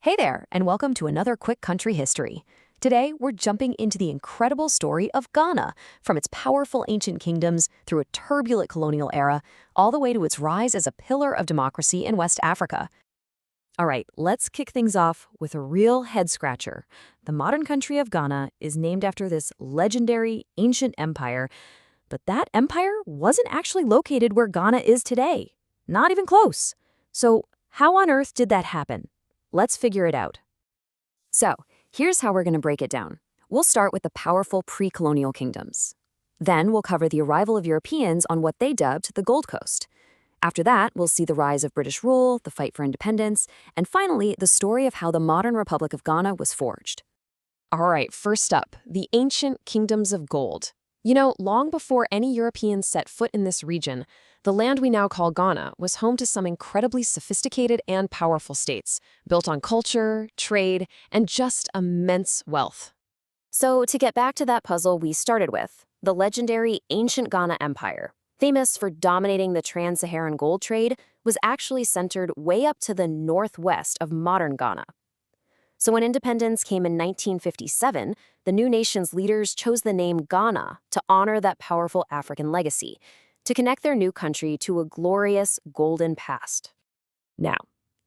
Hey there, and welcome to another quick country history. Today, we're jumping into the incredible story of Ghana, from its powerful ancient kingdoms through a turbulent colonial era, all the way to its rise as a pillar of democracy in West Africa. All right, let's kick things off with a real head-scratcher. The modern country of Ghana is named after this legendary ancient empire, but that empire wasn't actually located where Ghana is today. Not even close. So, how on earth did that happen? Let's figure it out. So, here's how we're going to break it down. We'll start with the powerful pre-colonial kingdoms. Then we'll cover the arrival of Europeans on what they dubbed the Gold Coast. After that, we'll see the rise of British rule, the fight for independence, and finally, the story of how the modern Republic of Ghana was forged. All right, first up, the ancient kingdoms of gold. Long before any Europeans set foot in this region, the land we now call Ghana was home to some incredibly sophisticated and powerful states, built on culture, trade, and just immense wealth. So to get back to that puzzle we started with, the legendary ancient Ghana Empire, famous for dominating the trans-Saharan gold trade, was actually centered way up to the northwest of modern Ghana. So when independence came in 1957, the new nation's leaders chose the name Ghana to honor that powerful African legacy, to connect their new country to a glorious golden past. Now,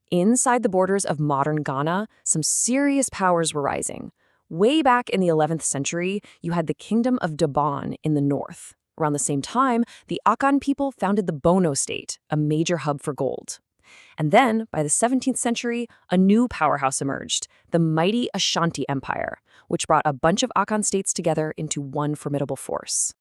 inside the borders of modern Ghana, some serious powers were rising. Way back in the 11th century, you had the Kingdom of Debon in the north. Around the same time, the Akan people founded the Bono state, a major hub for gold. And then, by the 17th century, a new powerhouse emerged, the mighty Ashanti Empire, which brought a bunch of Akan states together into one formidable force.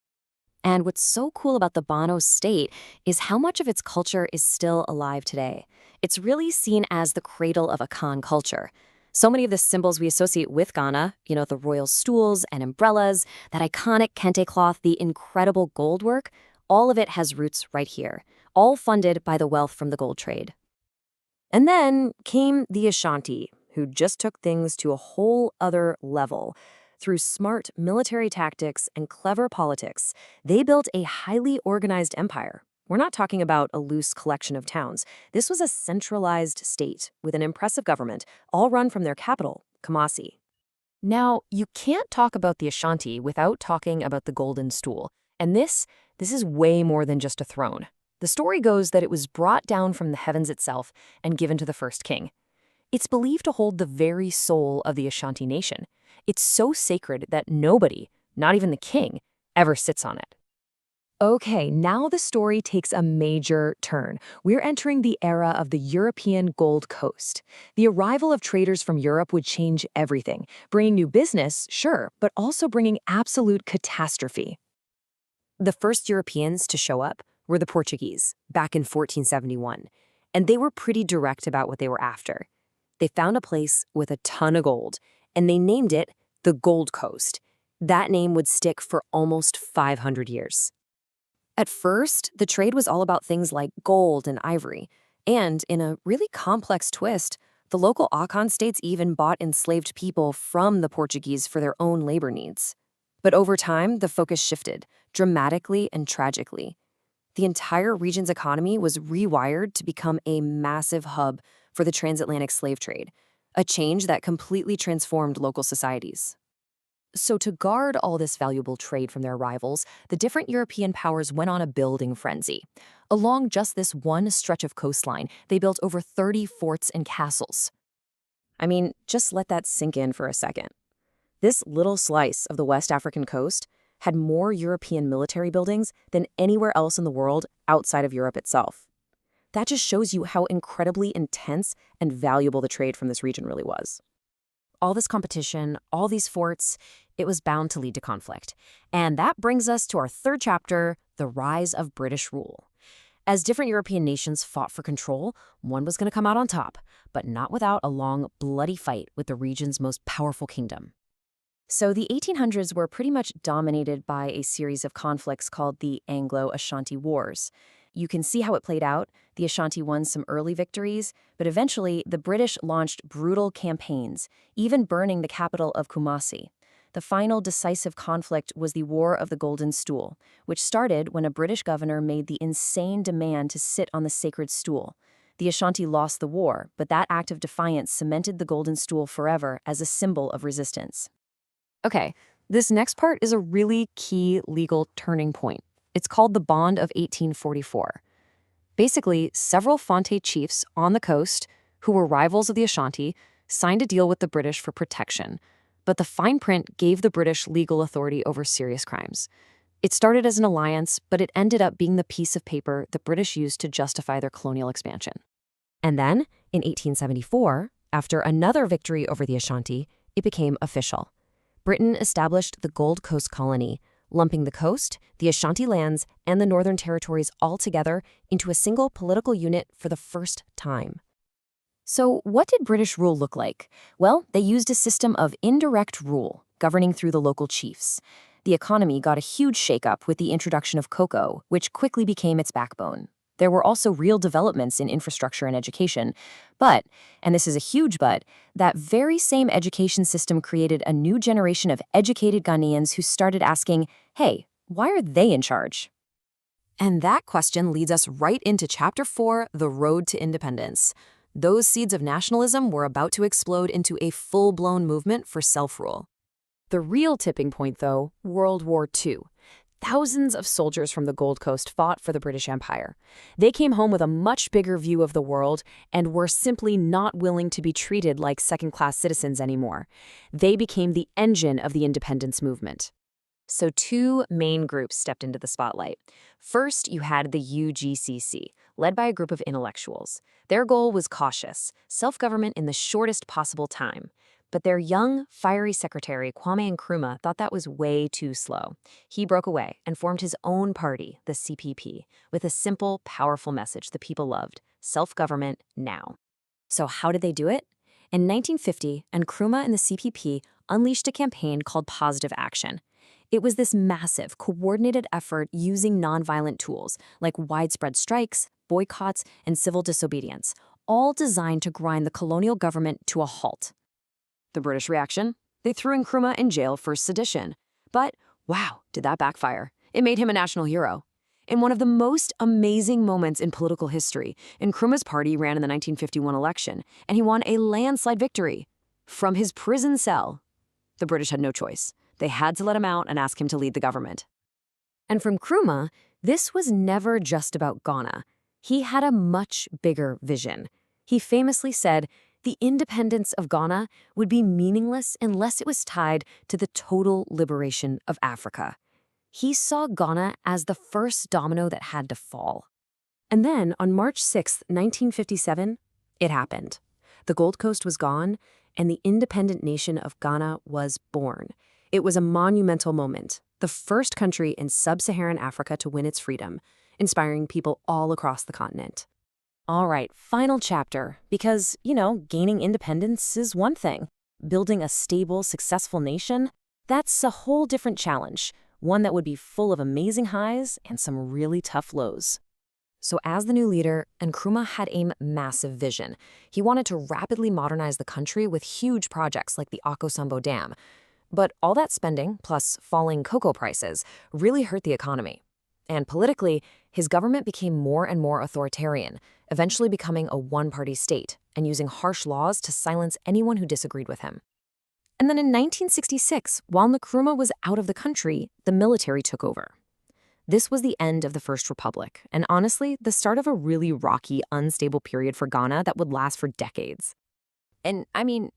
And what's so cool about the Bono state is how much of its culture is still alive today. It's really seen as the cradle of Akan culture. So many of the symbols we associate with Ghana, the royal stools and umbrellas, that iconic kente cloth, the incredible gold work, all of it has roots right here, all funded by the wealth from the gold trade. And then came the Ashanti, who just took things to a whole other level. Through smart military tactics and clever politics, they built a highly organized empire. We're not talking about a loose collection of towns. This was a centralized state with an impressive government, all run from their capital, Kumasi. Now, you can't talk about the Ashanti without talking about the Golden Stool. And this is way more than just a throne. The story goes that it was brought down from the heavens itself and given to the first king. It's believed to hold the very soul of the Ashanti nation. It's so sacred that nobody, not even the king, ever sits on it. Okay, now the story takes a major turn. We're entering the era of the European Gold Coast. The arrival of traders from Europe would change everything, bringing new business, sure, but also bringing absolute catastrophe. The first Europeans to show up were the Portuguese, back in 1471, and they were pretty direct about what they were after. They found a place with a ton of gold, and they named it the Gold Coast. That name would stick for almost 500 years. At first, the trade was all about things like gold and ivory, and in a really complex twist, the local Akan states even bought enslaved people from the Portuguese for their own labor needs. But over time, the focus shifted, dramatically and tragically. The entire region's economy was rewired to become a massive hub for the transatlantic slave trade, a change that completely transformed local societies. So to guard all this valuable trade from their rivals, the different European powers went on a building frenzy. Along just this one stretch of coastline, they built over 30 forts and castles. I mean, just let that sink in for a second. This little slice of the West African coast had more European military buildings than anywhere else in the world outside of Europe itself. That just shows you how incredibly intense and valuable the trade from this region really was. All this competition, all these forts, it was bound to lead to conflict. And that brings us to our third chapter, the rise of British rule. As different European nations fought for control, one was going to come out on top, but not without a long, bloody fight with the region's most powerful kingdom. So the 1800s were pretty much dominated by a series of conflicts called the Anglo-Ashanti Wars. You can see how it played out. The Ashanti won some early victories, but eventually the British launched brutal campaigns, even burning the capital of Kumasi. The final decisive conflict was the War of the Golden Stool, which started when a British governor made the insane demand to sit on the sacred stool. The Ashanti lost the war, but that act of defiance cemented the golden stool forever as a symbol of resistance. Okay, this next part is a really key legal turning point. It's called the Bond of 1844. Basically, several Fonte chiefs on the coast, who were rivals of the Ashanti, signed a deal with the British for protection, but the fine print gave the British legal authority over serious crimes. It started as an alliance, but it ended up being the piece of paper the British used to justify their colonial expansion. And then, in 1874, after another victory over the Ashanti, it became official. Britain established the Gold Coast Colony, lumping the coast, the Ashanti lands, and the Northern Territories all together into a single political unit for the first time. So, what did British rule look like? Well, they used a system of indirect rule, governing through the local chiefs. The economy got a huge shakeup with the introduction of cocoa, which quickly became its backbone. There were also real developments in infrastructure and education. But, and this is a huge but, that very same education system created a new generation of educated Ghanaians who started asking, hey, why are they in charge? And that question leads us right into Chapter 4, The Road to Independence. Those seeds of nationalism were about to explode into a full-blown movement for self-rule. The real tipping point, though, World War II. Thousands of soldiers from the Gold Coast fought for the British Empire. They came home with a much bigger view of the world and were simply not willing to be treated like second-class citizens anymore. They became the engine of the independence movement. So two main groups stepped into the spotlight. First, you had the UGCC, led by a group of intellectuals. Their goal was cautious, self-government in the shortest possible time. But their young, fiery secretary, Kwame Nkrumah, thought that was way too slow. He broke away and formed his own party, the CPP, with a simple, powerful message the people loved: self-government now. So how did they do it? In 1950, Nkrumah and the CPP unleashed a campaign called Positive Action. It was this massive, coordinated effort using nonviolent tools like widespread strikes, boycotts, and civil disobedience, all designed to grind the colonial government to a halt. The British reaction? They threw Nkrumah in jail for sedition. But, wow, did that backfire. It made him a national hero. In one of the most amazing moments in political history, Nkrumah's party ran in the 1951 election, and he won a landslide victory. From his prison cell. The British had no choice. They had to let him out and ask him to lead the government. And from Nkrumah, this was never just about Ghana. He had a much bigger vision. He famously said, the independence of Ghana would be meaningless unless it was tied to the total liberation of Africa. He saw Ghana as the first domino that had to fall. And then, on March 6, 1957, it happened. The Gold Coast was gone, and the independent nation of Ghana was born. It was a monumental moment, the first country in sub-Saharan Africa to win its freedom, inspiring people all across the continent. All right, final chapter, because, gaining independence is one thing. Building a stable, successful nation, that's a whole different challenge, one that would be full of amazing highs and some really tough lows. So as the new leader, Nkrumah had a massive vision. He wanted to rapidly modernize the country with huge projects like the Akosambo Dam. But all that spending, plus falling cocoa prices, really hurt the economy. And politically, his government became more and more authoritarian, eventually becoming a one-party state and using harsh laws to silence anyone who disagreed with him. And then in 1966, while Nkrumah was out of the country, the military took over. This was the end of the First Republic, and honestly, the start of a really rocky, unstable period for Ghana that would last for decades. And,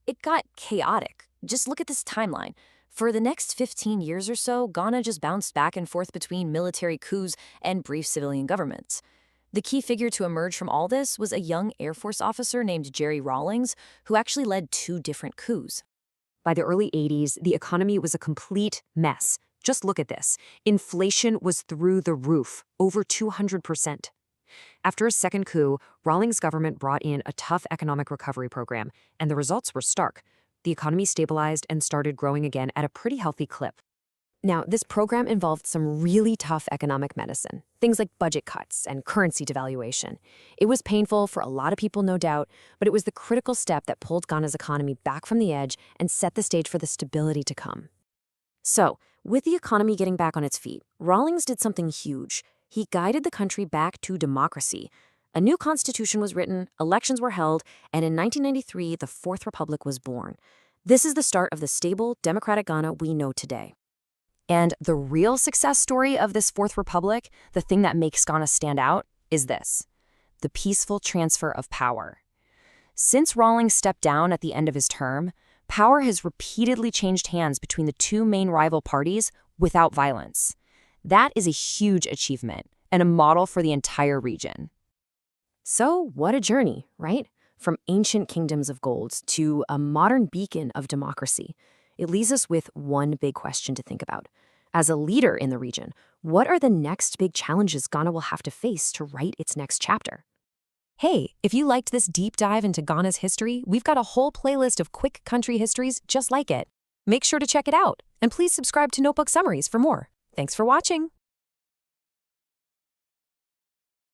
it got chaotic. Just look at this timeline. For the next 15 years or so, Ghana just bounced back and forth between military coups and brief civilian governments. The key figure to emerge from all this was a young Air Force officer named Jerry Rawlings, who actually led 2 different coups. By the early 80s, the economy was a complete mess. Just look at this. Inflation was through the roof, over 200%. After a second coup, Rawlings' government brought in a tough economic recovery program, and the results were stark. The economy stabilized and started growing again at a pretty healthy clip. Now, this program involved some really tough economic medicine, things like budget cuts and currency devaluation. It was painful for a lot of people, no doubt, but it was the critical step that pulled Ghana's economy back from the edge and set the stage for the stability to come. So, with the economy getting back on its feet, Rawlings did something huge. He guided the country back to democracy. A new constitution was written, elections were held, and in 1993, the Fourth Republic was born. This is the start of the stable, democratic Ghana we know today. And the real success story of this Fourth Republic, the thing that makes Ghana stand out, is this: the peaceful transfer of power. Since Rawlings stepped down at the end of his term, power has repeatedly changed hands between the two main rival parties without violence. That is a huge achievement and a model for the entire region. So, what a journey, right? From ancient kingdoms of gold to a modern beacon of democracy. It leaves us with one big question to think about. As a leader in the region, what are the next big challenges Ghana will have to face to write its next chapter? Hey, if you liked this deep dive into Ghana's history, we've got a whole playlist of quick country histories just like it. Make sure to check it out, and please subscribe to Notebook Summaries for more. Thanks for watching.